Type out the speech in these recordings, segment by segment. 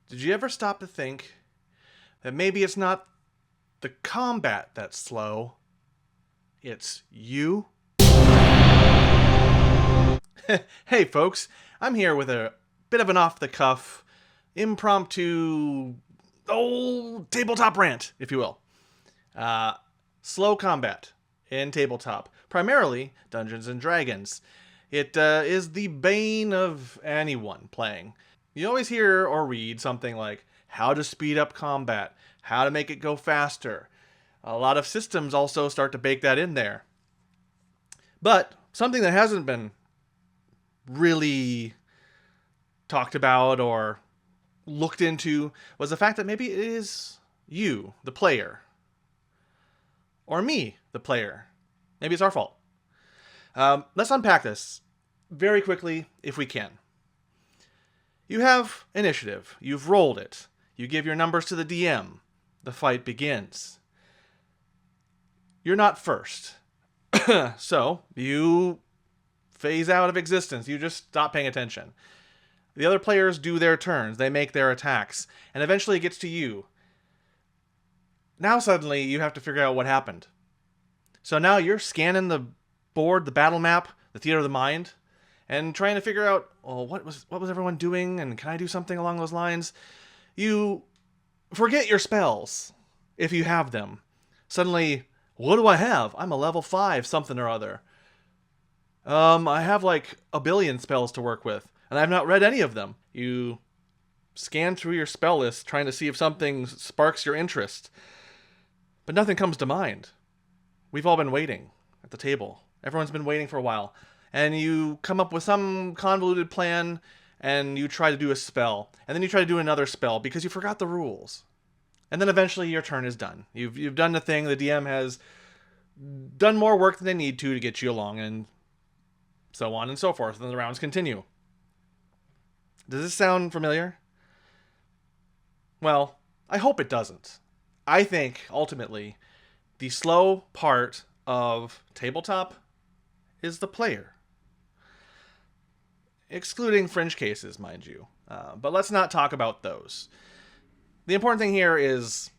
Did you ever stop to think that maybe it's not the combat that's slow, it's you? Hey, folks, I'm here with a bit of an off the cuff, impromptu, tabletop rant, if you will. Uh, Slow combat in tabletop, primarily Dungeons and Dragons. It is the bane of anyone playing. You always hear or read something like how to speed up combat, how to make it go faster. A lot of systems also start to bake that in there. But something that hasn't been really talked about or looked into was the fact that maybe it is you, the player, or me, the player. Maybe it's our fault. Let's unpack this very quickly if we can. You have initiative. You've rolled it. You give your numbers to the DM. The fight begins. You're not first. So you phase out of existence. You just stop paying attention. The other players do their turns. They make their attacks. And eventually it gets to you. Now suddenly you have to figure out what happened. So now you're scanning the board, the battle map, the theater of the mind, and trying to figure out, what was everyone doing, and can I do something along those lines? You forget your spells, if you have them. Suddenly, what do I have? I'm a level 5 something or other. I have like a billion spells to work with, and I've not read any of them. You scan through your spell list trying to see if something sparks your interest, but nothing comes to mind. We've all been waiting at the table. Everyone's been waiting for a while. And you come up with some convoluted plan, and you try to do a spell. And then you try to do another spell because you forgot the rules. And then eventually your turn is done. You've done the thing. The DM has done more work than they need to get you along, and so on and so forth. And the rounds continue. Does this sound familiar? Well, I hope it doesn't. I think, ultimately, the slow part of tabletop is the player. Excluding fringe cases, mind you. But let's not talk about those. The important thing here is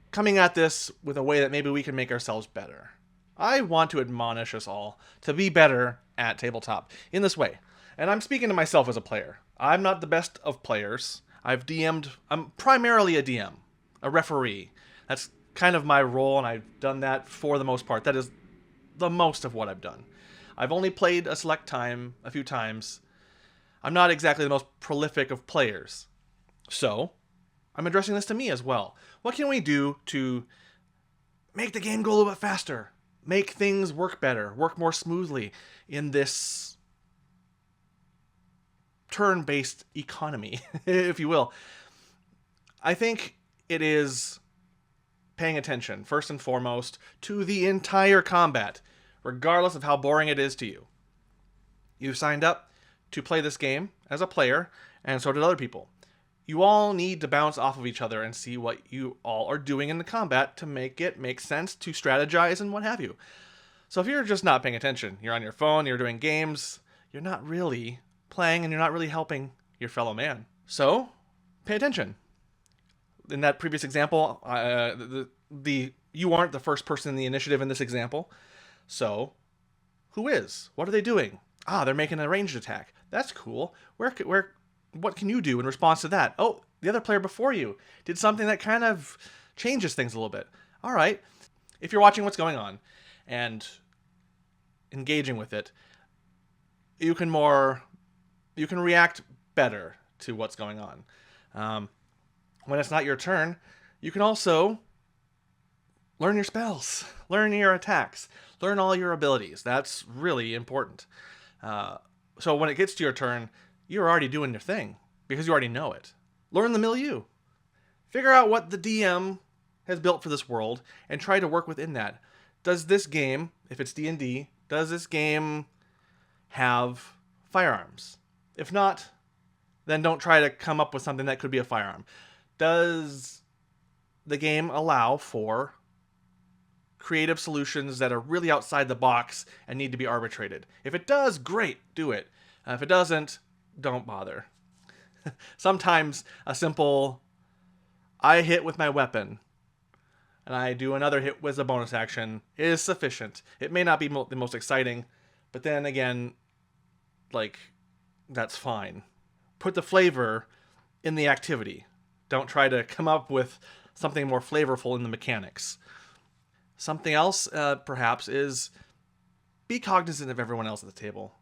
coming at this with a way that maybe we can make ourselves better. I want to admonish us all to be better at tabletop in this way. And I'm speaking to myself as a player. I'm not the best of players. I've DM'd. I'm primarily a DM, a referee. That's kind of my role, and I've done that for the most part. That is the most of what I've done. I've only played a select time, a few times. I'm not exactly the most prolific of players. So, I'm addressing this to me as well. What can we do to make the game go a little bit faster? Make things work better, work more smoothly in this turn-based economy, if you will. I think it is paying attention, first and foremost, to the entire combat, regardless of how boring it is to you. You signed up to play this game as a player, and so did other people. You all need to bounce off of each other and see what you all are doing in the combat to make it make sense, to strategize and what have you. So if you're just not paying attention, you're on your phone, you're doing games, you're not really playing and you're not really helping your fellow man. So, pay attention. In that previous example, you aren't the first person in the initiative in this example. So, who is? What are they doing? They're making a ranged attack. That's cool. What can you do in response to that? Oh, the other player before you did something that kind of changes things a little bit. All right. If you're watching what's going on and engaging with it, you can react better to what's going on. When it's not your turn, you can also learn your spells, learn your attacks, learn all your abilities. That's really important. So when it gets to your turn, you're already doing your thing because you already know it. Learn the milieu. Figure out what the DM has built for this world and try to work within that. Does this game, if it's D&D, does this game have firearms? If not, then don't try to come up with something that could be a firearm. Does the game allow for creative solutions that are really outside the box and need to be arbitrated? If it does, great, do it. If it doesn't, don't bother. Sometimes a simple, I hit with my weapon, and I do another hit with a bonus action is sufficient. It may not be the most exciting, but then again, like, that's fine. Put the flavor in the activity. Don't try to come up with something more flavorful in the mechanics. Something else, perhaps, is be cognizant of everyone else at the table.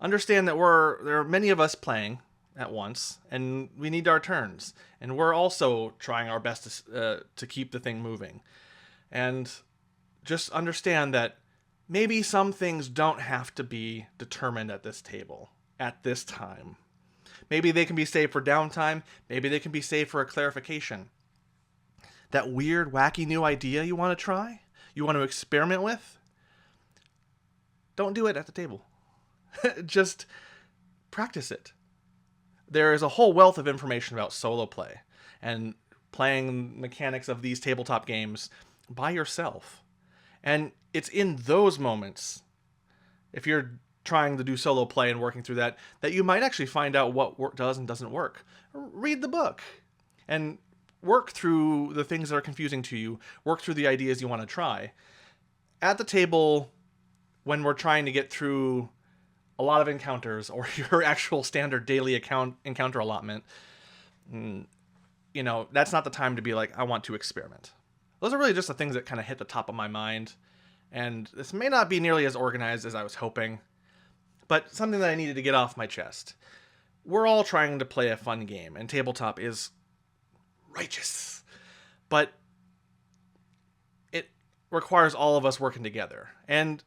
Understand that there are many of us playing at once, and we need our turns. And we're also trying our best to keep the thing moving. And just understand that maybe some things don't have to be determined at this table, at this time. Maybe they can be saved for downtime. Maybe they can be saved for a clarification. That weird, wacky new idea you want to try, you want to experiment with, don't do it at the table. Just practice it. There is a whole wealth of information about solo play and playing mechanics of these tabletop games by yourself. And it's in those moments, if you're trying to do solo play and working through that you might actually find out what does and doesn't work. Read the book and work through the things that are confusing to you. Work through the ideas you want to try. At the table, when we're trying to get through a lot of encounters or your actual standard daily encounter allotment, that's not the time to be like, I want to experiment. Those are really just the things that kind of hit the top of my mind. And this may not be nearly as organized as I was hoping, but something that I needed to get off my chest. We're all trying to play a fun game, and tabletop is righteous. But it requires all of us working together. And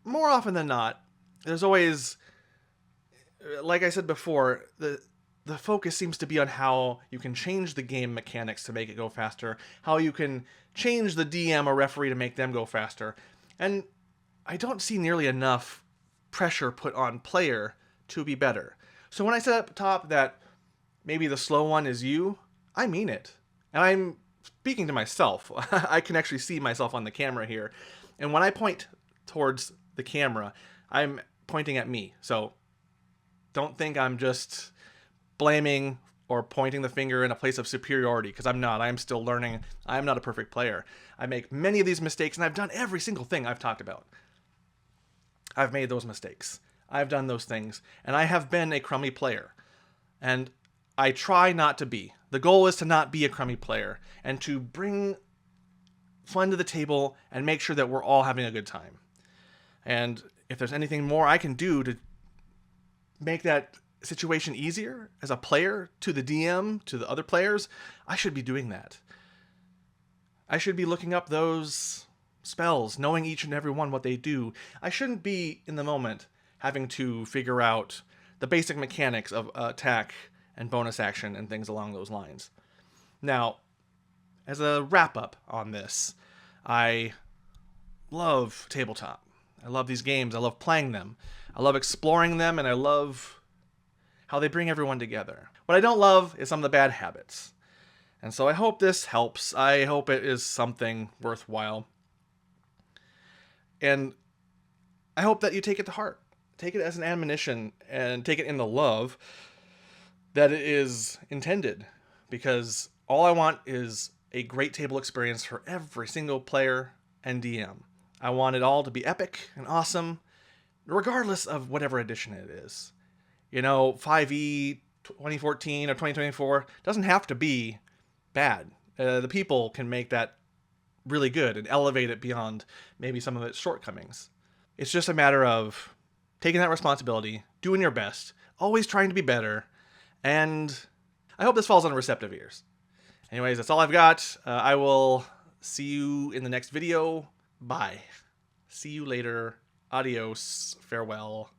more often than not, there's always, like I said before, the focus seems to be on how you can change the game mechanics to make it go faster, how you can change the DM or referee to make them go faster. And I don't see nearly enough pressure put on player to be better. So when I said up top that maybe the slow one is you, I mean it. And I'm speaking to myself. I can actually see myself on the camera here. And when I point towards the camera, I'm pointing at me. So don't think I'm just blaming or pointing the finger in a place of superiority, because I'm not. I'm still learning. I'm not a perfect player. I make many of these mistakes, and I've done every single thing I've talked about. I've made those mistakes. I've done those things, and I have been a crummy player. And I try not to be. The goal is to not be a crummy player and to bring fun to the table and make sure that we're all having a good time. And if there's anything more I can do to make that situation easier as a player to the DM, to the other players, I should be doing that. I should be looking up those spells, knowing each and every one what they do. I shouldn't be in the moment having to figure out the basic mechanics of attack and bonus action and things along those lines. Now, as a wrap-up on this, I love tabletop. I love these games. I love playing them. I love exploring them, and I love how they bring everyone together. What I don't love is some of the bad habits. And so I hope this helps. I hope it is something worthwhile. And I hope that you take it to heart. Take it as an admonition and take it in the love that it is intended. Because all I want is a great table experience for every single player and DM. I want it all to be epic and awesome, regardless of whatever edition it is. 5e 2014 or 2024 doesn't have to be bad. The people can make that really good and elevate it beyond maybe some of its shortcomings. It's just a matter of taking that responsibility, doing your best, always trying to be better, and I hope this falls on receptive ears. Anyways, that's all I've got. I will see you in the next video. Bye. See you later. Adios. Farewell.